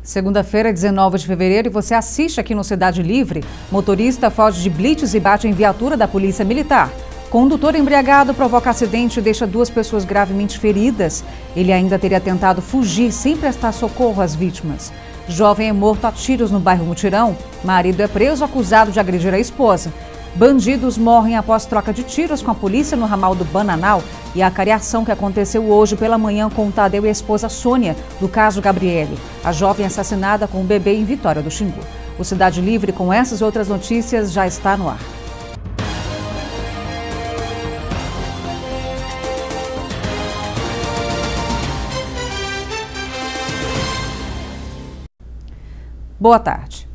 Segunda-feira, 19 de fevereiro, e você assiste aqui no Cidade Livre. Motorista foge de blitz e bate em viatura da Polícia Militar. Condutor embriagado provoca acidente e deixa 2 pessoas gravemente feridas. Ele ainda teria tentado fugir sem prestar socorro às vítimas. Jovem é morto a tiros no bairro Mutirão. Marido é preso acusado de agredir a esposa. Bandidos morrem após troca de tiros com a polícia no ramal do Bananal e a cariação que aconteceu hoje pela manhã com o Tadeu e a esposa Sônia, do caso Gabriele, a jovem assassinada com um bebê em Vitória do Xingu. O Cidade Livre, com essas e outras notícias, já está no ar. Boa tarde.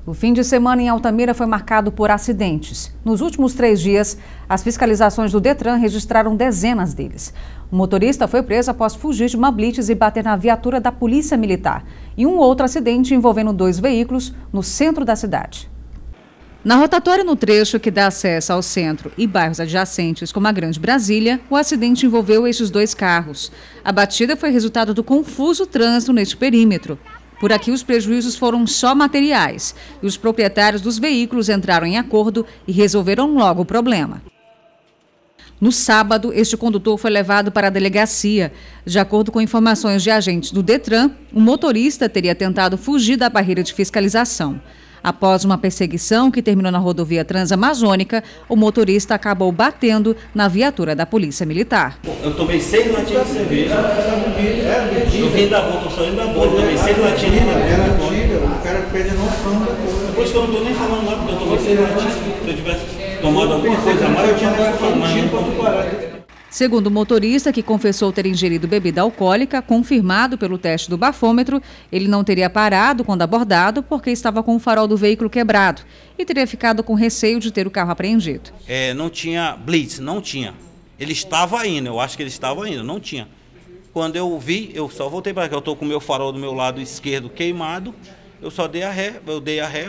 O fim de semana em Altamira foi marcado por acidentes. Nos últimos 3 dias, as fiscalizações do Detran registraram dezenas deles. O motorista foi preso após fugir de uma blitz e bater na viatura da Polícia Militar. E um outro acidente envolvendo 2 veículos no centro da cidade. Na rotatória no trecho que dá acesso ao centro e bairros adjacentes, como a Grande Brasília, o acidente envolveu estes 2 carros. A batida foi resultado do confuso trânsito neste perímetro. Por aqui, os prejuízos foram só materiais e os proprietários dos veículos entraram em acordo e resolveram logo o problema. No sábado, este condutor foi levado para a delegacia. De acordo com informações de agentes do Detran, o motorista teria tentado fugir da barreira de fiscalização. Após uma perseguição que terminou na rodovia Transamazônica, o motorista acabou batendo na viatura da Polícia Militar. Eu tomei 6 latinhas de cerveja. Eu vim da volta, eu saindo da volta, tomei 6 latinhas de cerveja. O cara perde a noção da coisa. Depois que eu não estou nem falando nada, porque eu tomei 6 latinhas. Se eu tivesse tomado alguma coisa a mais, eu tinha falado. Segundo o motorista, que confessou ter ingerido bebida alcoólica, confirmado pelo teste do bafômetro, ele não teria parado quando abordado porque estava com o farol do veículo quebrado e teria ficado com receio de ter o carro apreendido. Não tinha blitz, não tinha. Ele estava indo, eu acho que ele estava indo, não tinha. Quando eu vi, eu só voltei para cá, eu estou com o meu farol do meu lado esquerdo queimado, eu só dei a ré,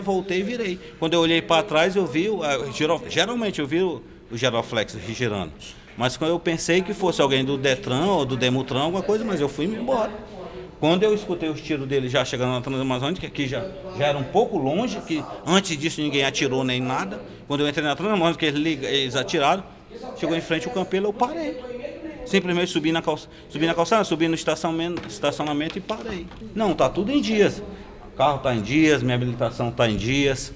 voltei e virei. Quando eu olhei para trás, eu vi, geralmente eu vi o giroflex girando. Mas quando eu pensei que fosse alguém do Detran ou do Demutran, alguma coisa, mas eu fui embora. Quando eu escutei os tiros dele já chegando na Transamazônica, que já era um pouco longe, que antes disso ninguém atirou nem nada. Quando eu entrei na Transamazônica, eles atiraram, chegou em frente ao campeiro, eu parei. Simplesmente subi na calçada, subi no estacionamento e parei. Não, tá tudo em dias. O carro tá em dias, minha habilitação tá em dias.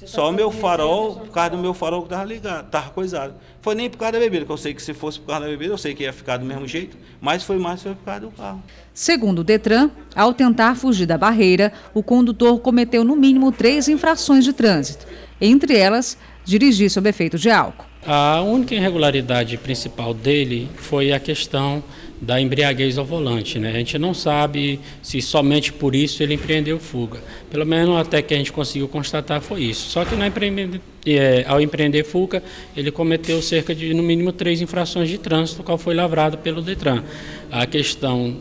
Só o meu farol, por causa do meu farol que estava ligado, estava coisado. Foi nem por causa da bebida, que eu sei que se fosse por causa da bebida, eu sei que ia ficar do mesmo jeito, mas foi por causa do carro. Segundo o Detran, ao tentar fugir da barreira, o condutor cometeu no mínimo 3 infrações de trânsito. Entre elas, dirigir sob efeito de álcool. A única irregularidade principal dele foi a questão da embriaguez ao volante, né? A gente não sabe se somente por isso ele empreendeu fuga. Pelo menos até que a gente conseguiu constatar foi isso. Só que ao empreender fuga, ele cometeu cerca de, no mínimo, 3 infrações de trânsito, qual foi lavrado pelo Detran. A questão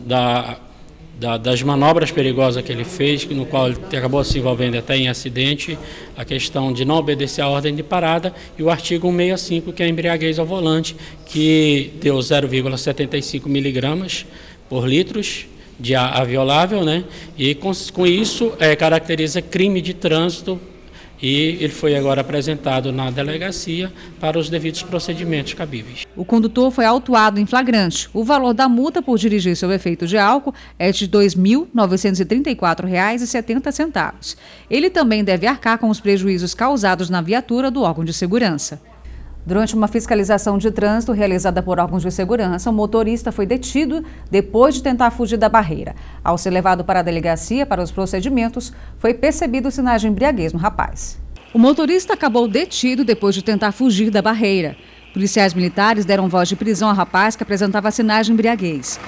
das manobras perigosas que ele fez, no qual ele acabou se envolvendo até em acidente, a questão de não obedecer à ordem de parada e o artigo 165, que é a embriaguez ao volante, que deu 0,75 miligramas por litros de ar violável, né? E com isso caracteriza crime de trânsito. E ele foi agora apresentado na delegacia para os devidos procedimentos cabíveis. O condutor foi autuado em flagrante. O valor da multa por dirigir sob efeito de álcool é de R$ 2.934,70. Ele também deve arcar com os prejuízos causados na viatura do órgão de segurança. Durante uma fiscalização de trânsito realizada por órgãos de segurança, o motorista foi detido depois de tentar fugir da barreira. Ao ser levado para a delegacia para os procedimentos, foi percebido sinais de embriaguez no rapaz. O motorista acabou detido depois de tentar fugir da barreira. Policiais militares deram voz de prisão ao rapaz que apresentava sinais de embriaguez.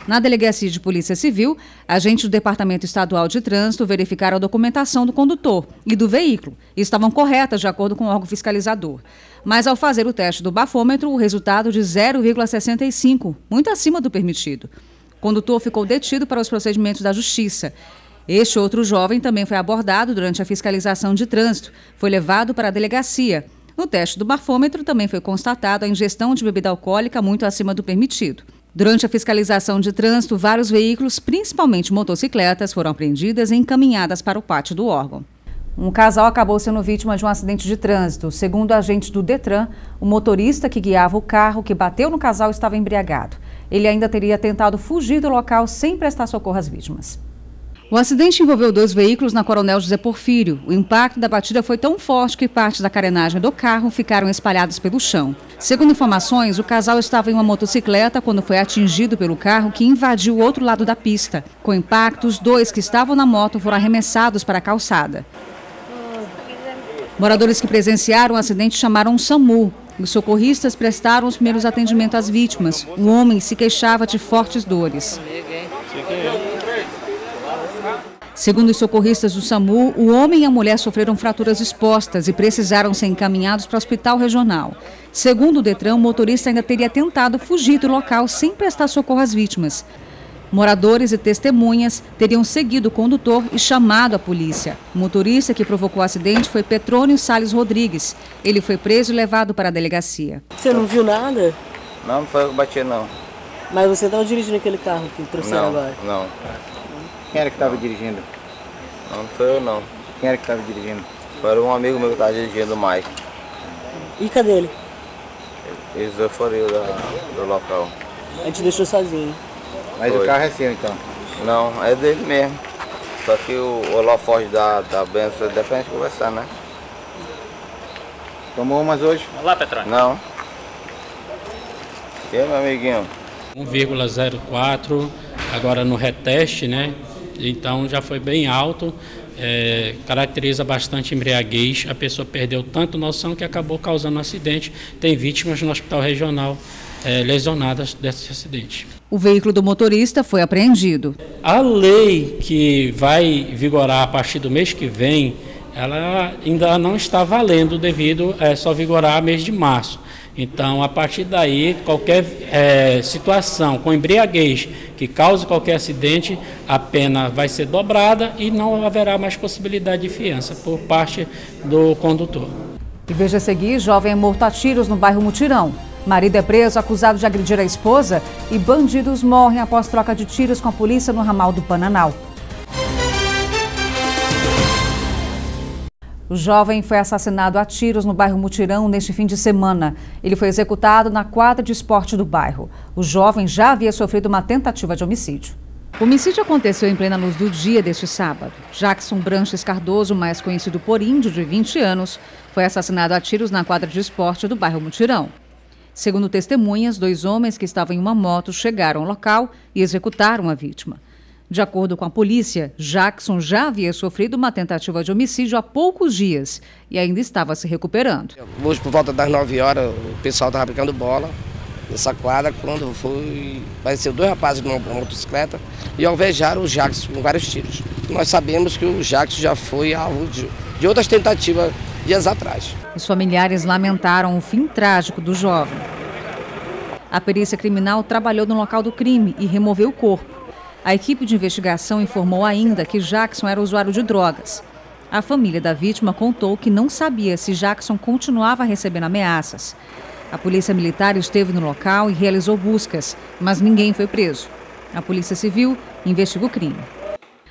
Na Delegacia de Polícia Civil, agentes do Departamento Estadual de Trânsito verificaram a documentação do condutor e do veículo e estavam corretas de acordo com o órgão fiscalizador. Mas ao fazer o teste do bafômetro, o resultado de 0,65, muito acima do permitido. O condutor ficou detido para os procedimentos da Justiça. Este outro jovem também foi abordado durante a fiscalização de trânsito. Foi levado para a delegacia. No teste do bafômetro também foi constatada a ingestão de bebida alcoólica muito acima do permitido. Durante a fiscalização de trânsito, vários veículos, principalmente motocicletas, foram apreendidas e encaminhadas para o pátio do órgão. Um casal acabou sendo vítima de um acidente de trânsito. Segundo agentes do Detran, o motorista que guiava o carro que bateu no casal estava embriagado. Ele ainda teria tentado fugir do local sem prestar socorro às vítimas. O acidente envolveu 2 veículos na Coronel José Porfírio. O impacto da batida foi tão forte que partes da carenagem do carro ficaram espalhadas pelo chão. Segundo informações, o casal estava em uma motocicleta quando foi atingido pelo carro que invadiu o outro lado da pista. Com o impacto, os 2 que estavam na moto foram arremessados para a calçada. Moradores que presenciaram o acidente chamaram o SAMU. Os socorristas prestaram os primeiros atendimentos às vítimas. O homem se queixava de fortes dores. Segundo os socorristas do SAMU, o homem e a mulher sofreram fraturas expostas e precisaram ser encaminhados para o hospital regional. Segundo o Detran, o motorista ainda teria tentado fugir do local sem prestar socorro às vítimas. Moradores e testemunhas teriam seguido o condutor e chamado a polícia. O motorista que provocou o acidente foi Petrônio Salles Rodrigues. Ele foi preso e levado para a delegacia. Você não viu nada? Não foi eu que bati, não. Mas você estava dirigindo aquele carro que trouxeram agora? Não. Quem era que estava dirigindo? Não foi eu, não. Quem era que estava dirigindo? Foi um amigo meu que estava dirigindo, o Mike. E cadê ele? Eles foram do local. A gente deixou sozinho. Mas Foi. o carro é seu, então? Não, é dele mesmo. Só que o holofote da benção dá pra gente conversar, né? Tomou umas hoje? Olá, Petrônio. Não. E aí, meu amiguinho? 1,04, agora no reteste, né? Então já foi bem alto, caracteriza bastante embriaguez. A pessoa perdeu tanto noção que acabou causando um acidente. Tem vítimas no hospital regional lesionadas desse acidente. O veículo do motorista foi apreendido. A lei que vai vigorar a partir do mês que vem, ela ainda não está valendo devido a só vigorar mês de março. Então, a partir daí, qualquer situação com embriaguez que cause qualquer acidente, a pena vai ser dobrada e não haverá mais possibilidade de fiança por parte do condutor. E veja a seguir, jovem é morto a tiros no bairro Mutirão. Marido é preso acusado de agredir a esposa e bandidos morrem após troca de tiros com a polícia no ramal do Pananal. O jovem foi assassinado a tiros no bairro Mutirão neste fim de semana. Ele foi executado na quadra de esporte do bairro. O jovem já havia sofrido uma tentativa de homicídio. O homicídio aconteceu em plena luz do dia deste sábado. Jackson Branches Cardoso, mais conhecido por Índio, de 20 anos, foi assassinado a tiros na quadra de esporte do bairro Mutirão. Segundo testemunhas, 2 homens que estavam em uma moto chegaram ao local e executaram a vítima. De acordo com a polícia, Jackson já havia sofrido uma tentativa de homicídio há poucos dias e ainda estava se recuperando. Hoje, por volta das 9 horas, o pessoal estava brincando bola nessa quadra, quando apareceu 2 rapazes numa motocicleta e alvejaram o Jackson com vários tiros. Nós sabemos que o Jackson já foi alvo de outras tentativas dias atrás. Os familiares lamentaram o fim trágico do jovem. A perícia criminal trabalhou no local do crime e removeu o corpo. A equipe de investigação informou ainda que Jackson era usuário de drogas. A família da vítima contou que não sabia se Jackson continuava recebendo ameaças. A polícia militar esteve no local e realizou buscas, mas ninguém foi preso. A Polícia Civil investiga o crime.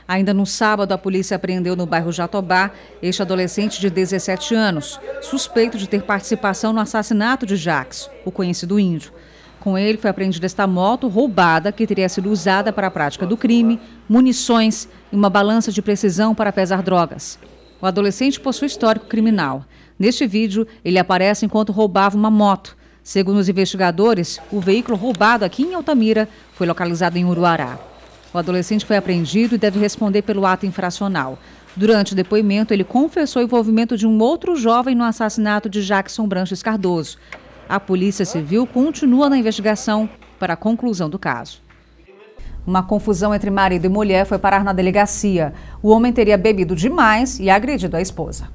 Ainda no sábado, a polícia apreendeu no bairro Jatobá este adolescente de 17 anos, suspeito de ter participação no assassinato de Jackson, o conhecido Índio. Com ele foi apreendida esta moto roubada que teria sido usada para a prática do crime, munições e uma balança de precisão para pesar drogas. O adolescente possui histórico criminal. Neste vídeo, ele aparece enquanto roubava uma moto. Segundo os investigadores, o veículo roubado aqui em Altamira foi localizado em Uruará. O adolescente foi apreendido e deve responder pelo ato infracional. Durante o depoimento, ele confessou o envolvimento de um outro jovem no assassinato de Jackson Branches Cardoso. A Polícia Civil continua na investigação para a conclusão do caso. Uma confusão entre marido e mulher foi parar na delegacia. O homem teria bebido demais e agredido a esposa.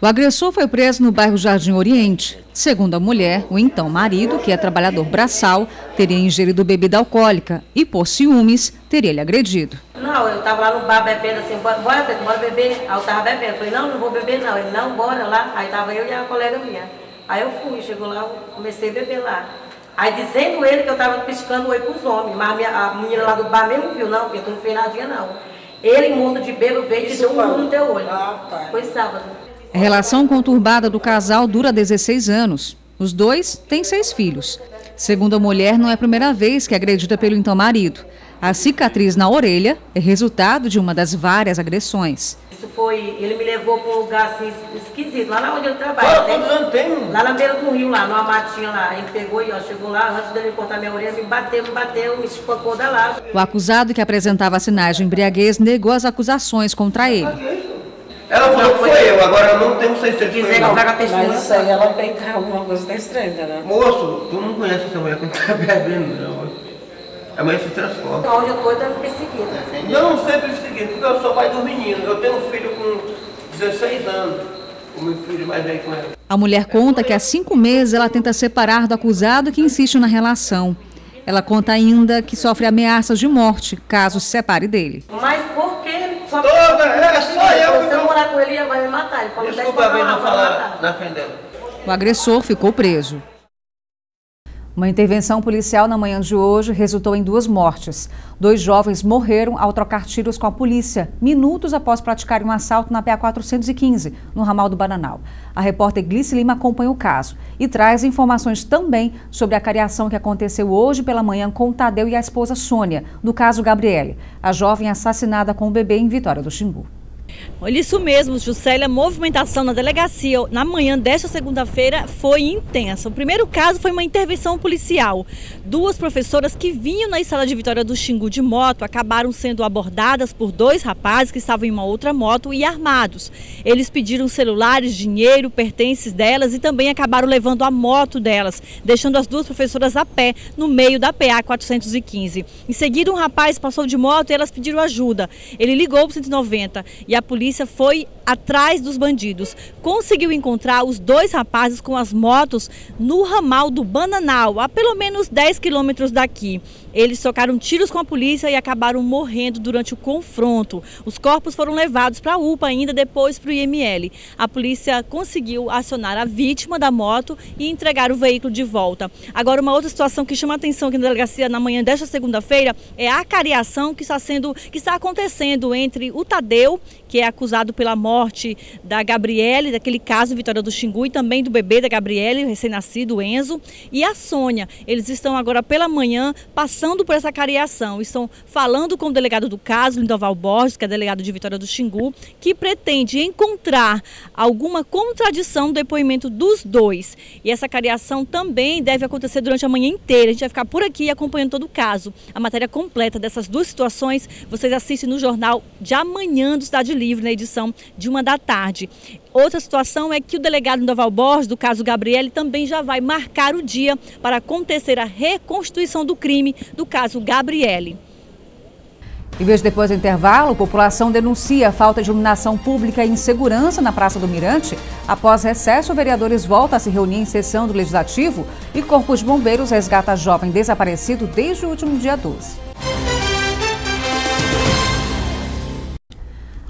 O agressor foi preso no bairro Jardim Oriente. Segundo a mulher, o então marido, que é trabalhador braçal, teria ingerido bebida alcoólica e, por ciúmes, teria lhe agredido. Não, eu estava lá no bar bebendo assim, bora beber. Aí eu estava bebendo. Falei, não vou beber não. Ele, não, bora lá. Aí estava eu e a colega minha. Aí eu fui, chegou lá, eu comecei a beber lá. Aí dizendo ele que eu estava piscando o olho para os homens, mas a menina lá do bar mesmo viu, não, filha, tu não fez nadinha não. Ele, morto de bêbado, veio e deu um murro no teu olho. Foi sábado. A relação conturbada do casal dura 16 anos. Os dois têm 6 filhos. Segundo a mulher, não é a primeira vez que é agredida pelo então marido. A cicatriz na orelha é resultado de uma das várias agressões. Isso foi, ele me levou para um lugar assim esquisito, lá onde ele trabalha. Lá na beira do rio, lá, numa matinha lá. Ele pegou e ó, chegou lá, antes dele cortar minha orelha, me bateu, me espancou da lá. O acusado, que apresentava sinais de embriaguez, negou as acusações contra ele. Ela falou que foi eu, agora eu não tenho certeza que foi eu. Mas isso aí ela tem alguma coisa tá estranha, né? Moço, tu não conhece essa mulher que não tá bebendo, não. A mulher se transforma. Onde eu tô, eu tô me perseguindo. Não sei perseguindo, porque eu sou pai dos meninos. Eu tenho um filho com 16 anos. O meu filho mais velho com ela. A mulher conta que há 5 meses ela tenta separar do acusado que insiste na relação. Ela conta ainda que sofre ameaças de morte caso se separe dele. Mas por que? Só só eu. Se eu morar com ele, ele vai me matar. Ele falou, desculpa, bem, não falar na frente dela. O agressor ficou preso. Uma intervenção policial na manhã de hoje resultou em 2 mortes. 2 jovens morreram ao trocar tiros com a polícia, minutos após praticarem um assalto na PA 415, no ramal do Bananal. A repórter Glice Lima acompanha o caso e traz informações também sobre a cariação que aconteceu hoje pela manhã com o Tadeu e a esposa Sônia, do caso Gabriele, a jovem assassinada com o bebê em Vitória do Xingu. Olha, isso mesmo, Juscelia, a movimentação na delegacia na manhã desta segunda-feira foi intensa. O primeiro caso foi uma intervenção policial. 2 professoras que vinham na estrada de Vitória do Xingu de moto acabaram sendo abordadas por 2 rapazes que estavam em uma outra moto e armados. Eles pediram celulares, dinheiro, pertences delas e também acabaram levando a moto delas, deixando as 2 professoras a pé no meio da PA 415. Em seguida, um rapaz passou de moto e elas pediram ajuda. Ele ligou para o 190 e a polícia foi atrás dos bandidos. Conseguiu encontrar os 2 rapazes com as motos no ramal do Bananal, a pelo menos 10 quilômetros daqui. Eles trocaram tiros com a polícia e acabaram morrendo durante o confronto. Os corpos foram levados para a UPA ainda, depois para o IML. A polícia conseguiu acionar a vítima da moto e entregar o veículo de volta. Agora, uma outra situação que chama a atenção aqui na delegacia na manhã desta segunda-feira é a cariação que está acontecendo entre o Tadeu, que é acusado pela morte da Gabriele, daquele caso em Vitória do Xingu, e também do bebê da Gabriele, recém-nascido, Enzo, e a Sônia. Eles estão agora pela manhã passando por essa cariação, estão falando com o delegado do caso, Lindoval Borges, que é delegado de Vitória do Xingu, que pretende encontrar alguma contradição no depoimento dos 2. E essa cariação também deve acontecer durante a manhã inteira. A gente vai ficar por aqui acompanhando todo o caso. A matéria completa dessas 2 situações vocês assistem no jornal de amanhã do Cidade Livre, na edição de 1 da tarde. Outra situação é que o delegado Lindoval Borges, do caso Gabriele, também já vai marcar o dia para acontecer a reconstituição do crime do caso Gabriele. E mesmo depois do intervalo, a população denuncia a falta de iluminação pública e insegurança na Praça do Mirante. Após recesso, vereadores voltam a se reunir em sessão do Legislativo e Corpo de Bombeiros resgata jovem desaparecido desde o último dia 12.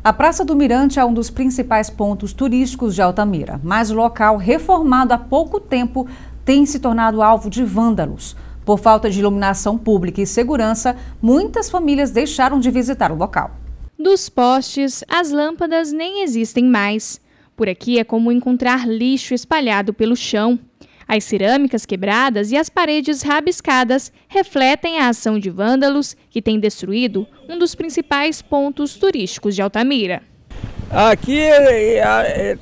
A Praça do Mirante é um dos principais pontos turísticos de Altamira, mas o local, reformado há pouco tempo, tem se tornado alvo de vândalos. Por falta de iluminação pública e segurança, muitas famílias deixaram de visitar o local. Dos postes, as lâmpadas nem existem mais. Por aqui é comum encontrar lixo espalhado pelo chão. As cerâmicas quebradas e as paredes rabiscadas refletem a ação de vândalos que tem destruído um dos principais pontos turísticos de Altamira. Aqui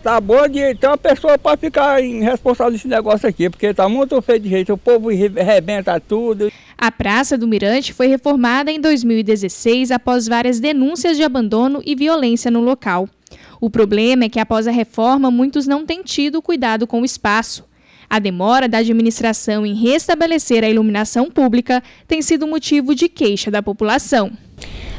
tá bom de ter uma pessoa para ficar responsável desse negócio aqui, porque tá muito feio de jeito, o povo arrebenta tudo. A Praça do Mirante foi reformada em 2016 após várias denúncias de abandono e violência no local. O problema é que após a reforma, muitos não têm tido cuidado com o espaço. A demora da administração em restabelecer a iluminação pública tem sido motivo de queixa da população.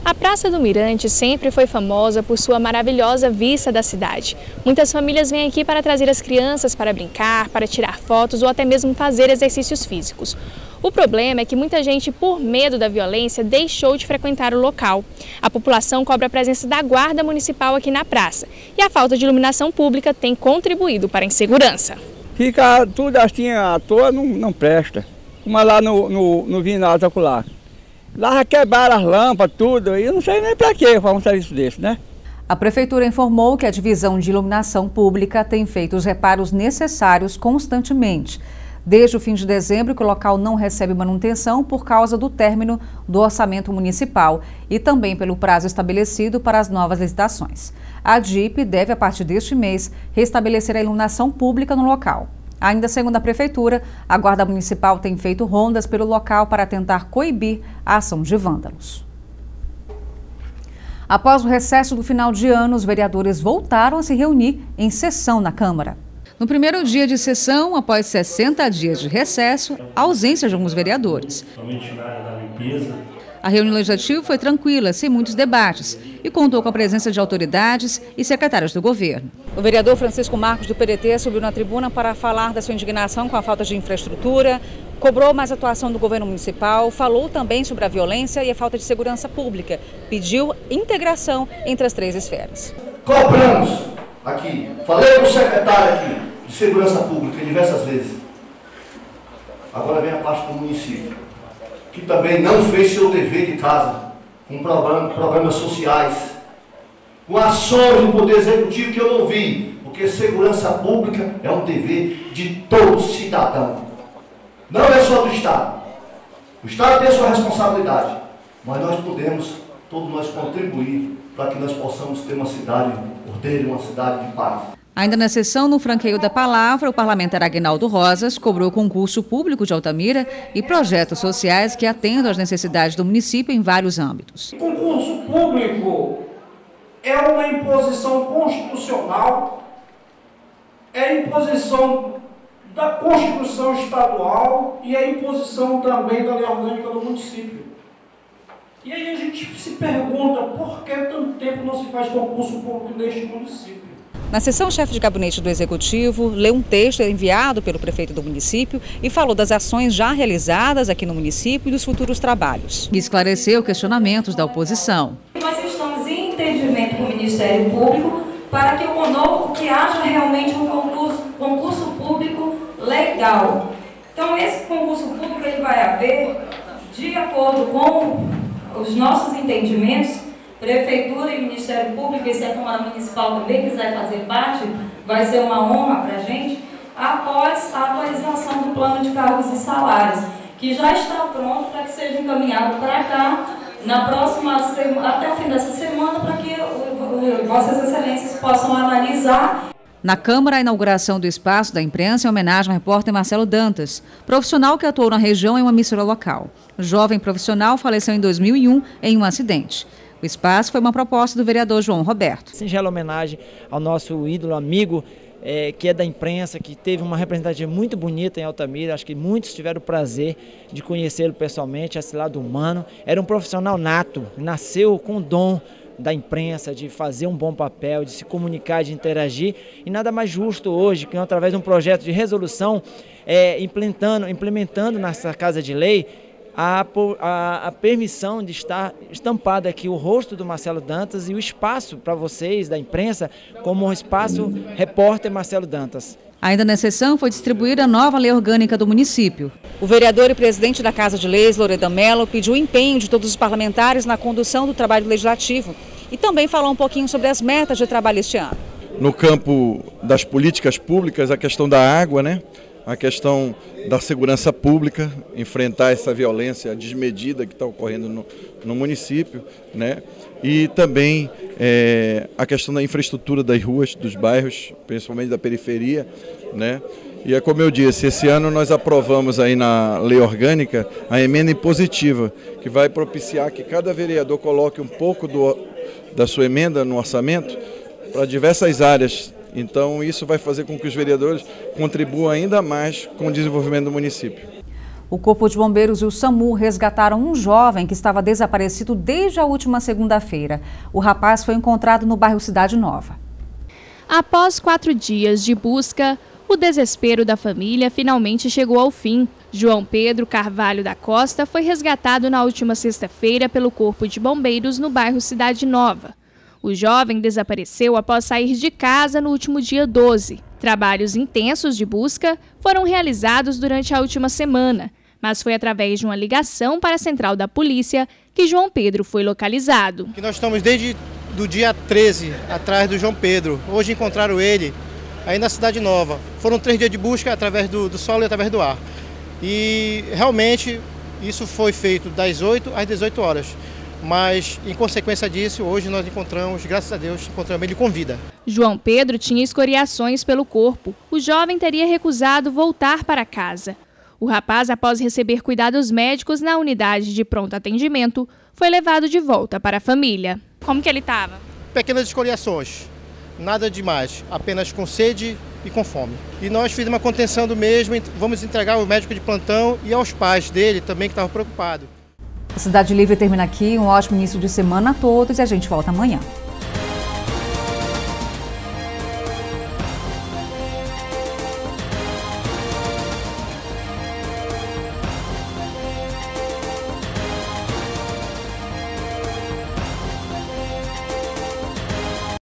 A Praça do Mirante sempre foi famosa por sua maravilhosa vista da cidade. Muitas famílias vêm aqui para trazer as crianças para brincar, para tirar fotos ou até mesmo fazer exercícios físicos. O problema é que muita gente, por medo da violência, deixou de frequentar o local. A população cobra a presença da Guarda Municipal aqui na praça e a falta de iluminação pública tem contribuído para a insegurança. Fica tudo assim à toa, não presta. uma lá no ginásio ocular. Lá já quebraram as lâmpadas, tudo, e eu não sei nem para que fazer um serviço desse, né? A Prefeitura informou que a Divisão de Iluminação Pública tem feito os reparos necessários constantemente. Desde o fim de dezembro, que o local não recebe manutenção por causa do término do orçamento municipal e também pelo prazo estabelecido para as novas licitações. A DIP deve, a partir deste mês, restabelecer a iluminação pública no local. Ainda segundo a Prefeitura, a Guarda Municipal tem feito rondas pelo local para tentar coibir a ação de vândalos. Após o recesso do final de ano, os vereadores voltaram a se reunir em sessão na Câmara. No primeiro dia de sessão, após 60 dias de recesso, a ausência de alguns vereadores. A reunião legislativa foi tranquila, sem muitos debates, e contou com a presença de autoridades e secretários do governo. O vereador Francisco Marcos, do PDT, subiu na tribuna para falar da sua indignação com a falta de infraestrutura, cobrou mais atuação do governo municipal, falou também sobre a violência e a falta de segurança pública, pediu integração entre as três esferas. Cobramos aqui, falei com o secretário aqui de segurança pública diversas vezes. Agora vem a parte do município, que também não fez seu dever de casa, com programas sociais, com ações do Poder Executivo que eu não vi, porque segurança pública é um dever de todo cidadão. Não é só do Estado. O Estado tem a sua responsabilidade, mas nós podemos, todos nós, contribuir para que nós possamos ter uma cidade ordeira, uma cidade de paz. Ainda na sessão, no franqueio da palavra, o parlamentar Aguinaldo Rosas cobrou concurso público de Altamira e projetos sociais que atendam às necessidades do município em vários âmbitos. O concurso público é uma imposição constitucional, é a imposição da Constituição Estadual e a imposição também da lei orgânica do município. E aí a gente se pergunta por que tanto tempo não se faz concurso público neste município. Na sessão, o chefe de gabinete do Executivo leu um texto enviado pelo prefeito do município e falou das ações já realizadas aqui no município e dos futuros trabalhos. E esclareceu questionamentos da oposição. Nós estamos em entendimento com o Ministério Público para que haja realmente um concurso público legal. Então, esse concurso público ele vai haver de acordo com os nossos entendimentos. Prefeitura e Ministério Público, e se a Câmara Municipal também quiser fazer parte, vai ser uma honra para a gente, após a atualização do plano de cargos e salários, que já está pronto para que seja encaminhado para cá, na próxima semana, até o fim dessa semana, para que Vossas Excelências possam analisar. Na Câmara, a inauguração do espaço da imprensa em homenagem ao repórter Marcelo Dantas, profissional que atuou na região em uma emissora local. O jovem profissional faleceu em 2001 em um acidente. O espaço foi uma proposta do vereador João Roberto. Singela homenagem ao nosso ídolo, amigo, que é da imprensa, que teve uma representação muito bonita em Altamira. Acho que muitos tiveram o prazer de conhecê-lo pessoalmente, esse lado humano. Era um profissional nato, nasceu com o dom da imprensa, de fazer um bom papel, de se comunicar, de interagir. E nada mais justo hoje que, através de um projeto de resolução, implementando nessa Casa de Lei, a permissão de estar estampado aqui o rosto do Marcelo Dantas e o espaço para vocês da imprensa como um espaço repórter Marcelo Dantas. Ainda na sessão foi distribuída a nova lei orgânica do município. O vereador e presidente da Casa de Leis, Loredan Mello, pediu o empenho de todos os parlamentares na condução do trabalho legislativo e também falou um pouquinho sobre as metas de trabalho este ano. No campo das políticas públicas, a questão da água, a questão da segurança pública, enfrentar essa violência desmedida que está ocorrendo no município, e também a questão da infraestrutura das ruas, dos bairros, principalmente da periferia, E é como eu disse, esse ano nós aprovamos aí na lei orgânica a emenda impositiva, que vai propiciar que cada vereador coloque um pouco da sua emenda no orçamento para diversas áreas. Então isso vai fazer com que os vereadores contribuam ainda mais com o desenvolvimento do município. O Corpo de Bombeiros e o SAMU resgataram um jovem que estava desaparecido desde a última segunda-feira. O rapaz foi encontrado no bairro Cidade Nova. Após 4 dias de busca, o desespero da família finalmente chegou ao fim. João Pedro Carvalho da Costa foi resgatado na última sexta-feira pelo Corpo de Bombeiros no bairro Cidade Nova. O jovem desapareceu após sair de casa no último dia 12. Trabalhos intensos de busca foram realizados durante a última semana, Mas foi através de uma ligação para a central da polícia que João Pedro foi localizado. Que nós estamos desde do dia 13 atrás do João Pedro. Hoje encontraram ele aí na Cidade Nova. Foram 3 dias de busca através do solo e através do ar. E realmente isso foi feito das 8 às 18 horas. Mas, em consequência disso, hoje nós encontramos, graças a Deus, encontramos ele com vida. João Pedro tinha escoriações pelo corpo. O jovem teria recusado voltar para casa. O rapaz, após receber cuidados médicos na unidade de pronto atendimento, foi levado de volta para a família. Como que ele estava? Pequenas escoriações, nada demais, apenas com sede e com fome. E nós fizemos uma contenção do mesmo, vamos entregar ao médico de plantão e aos pais dele também que estavam preocupados. A Cidade Livre termina aqui. Um ótimo início de semana a todos e a gente volta amanhã.